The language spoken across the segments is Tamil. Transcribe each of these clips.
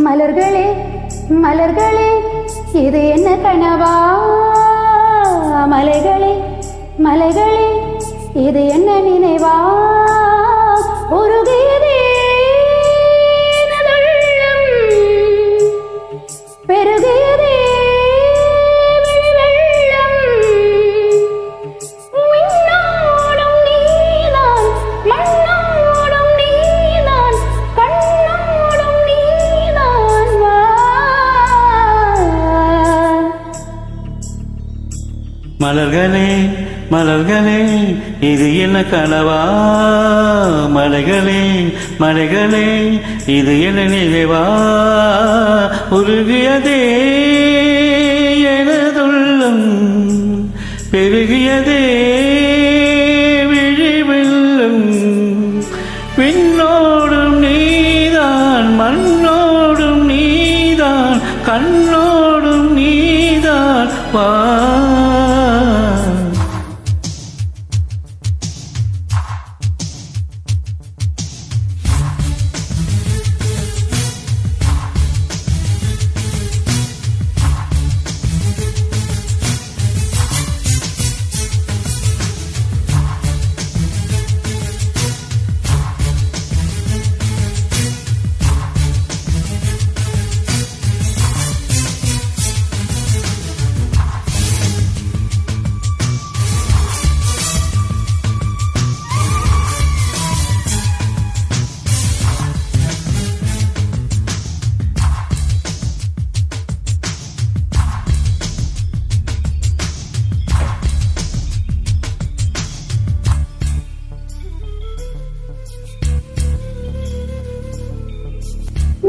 மலர்களே மலர்களே இது என்ன கனவா? மலைகளே மலைகளே இது என்ன நினைவா? உருகியதே நதுள்ளம், பெருகியதே வெளிவெள்ளம். மின்னோடும் நீதான், மண்ணோடும் நீதான், கண்ணோடும் நீதான் வா. மலர்களே மலர்களே இது என்ன கனவா? மலைகளே மலைகளே இது என்ன நினைவா? உருகியதே எனதுள்ளம், பெருகியதே விழிவெள்ளம். விண்ணோடும் நீதான், மண்ணோடும் நீதான், கண்ணோடும் நீதான் வா.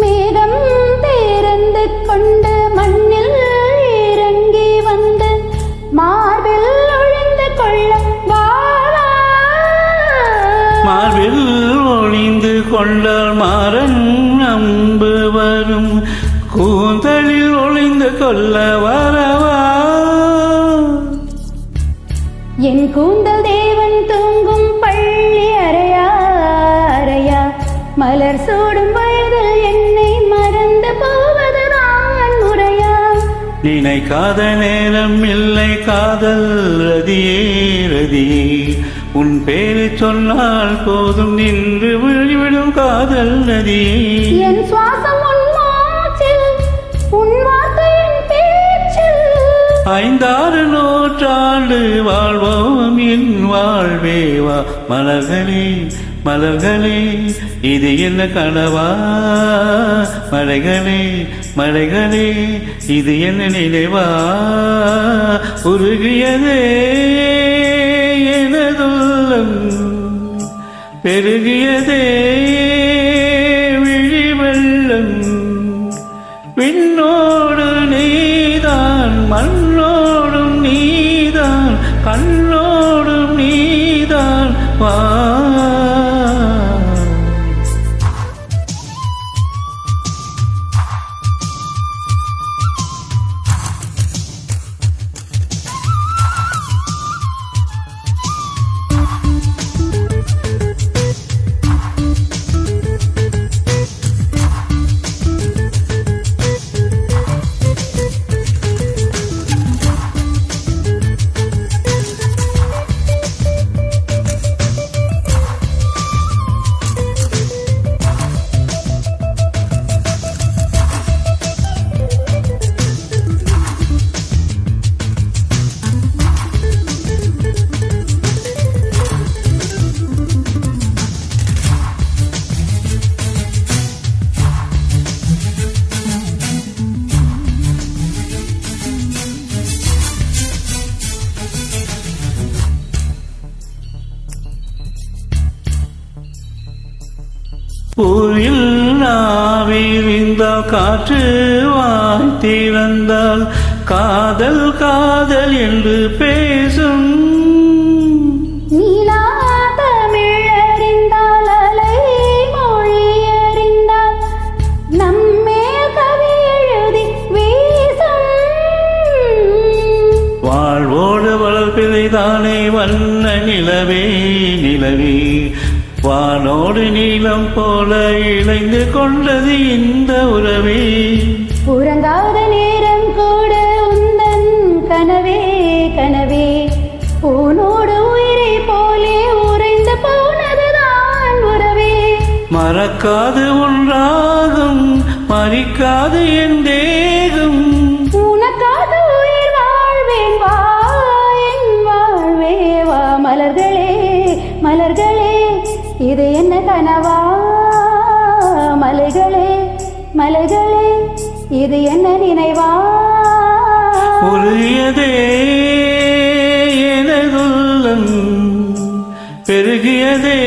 மேகம் பேரந்து கொண்டு மண்ணில் இறங்கி வந்து மார்பில் ஒழிந்து கொள்ள வாழா. மார்பில் ஒளிந்து கொண்டால் மாறன் அம்பு வரும், கூந்தலில் ஒளிந்து கொள்ள வரவா. என் கூந்தல் தேவன் தூங்கும் பள்ளி அறையா அறையா, மலர் சூடும் வயதில் என்னை மறந்து போவதுதான் முறையா? நினைக்காத நேரம் இல்லை காதல் ரதியே ரதியே, உன் பேரை சொன்னால் போதும் நின்று விழிவிடும் காதல் நதியே. என் சுவாசம் உன் மூச்சில், உன் வார்த்தை என் பேச்சில். 5-6 நூற்றாண்டு வாழ்வோம் என் வாழ்வேவா. மலர்களே மலர்களே இது என்ன கனவா? மலைகளே மலைகளே இது என்ன நினைவா? உருகியதே எனதுள்ளம், பெருகியதே விழிவெள்ளம். விண்ணோடு நீதான், மண்ணோடும் நீதான், கண்ணோடும் நீதான் வா. பூவில் நாவிருந்த காற்று வாய் திறந்தால் காதல் காதல் என்று பேசும். நீலா தமிழறிந்தால் அலை மொழி அறிந்தால் நம்மேல் கவி எழுதி வீசும். வாழ்வோடு வளர்ப்பிலைதானே வண்ண நிலவே நிலவே, வானோடு கோடி நீளம் போல இணைந்து கொண்டது இந்த உறவே. உறங்காத நேரம் கூட உந்தன் கனவே கனவே, உன்னோடு உயிரை போலே உறைந்து போனதுதான் உறவே. மறக்காது ஒன்றாகும் மறிக்காது என் தேகம், உனக்காக உயிர் வாழ்வேன் வா என் வாழ்வே வா. மலர்களே மலர்களே இது என்ன கனவா, மலைகளே மலைகளே இது என்ன நினைவா. உருகியதே எனதுள்ளம் பெருகியதே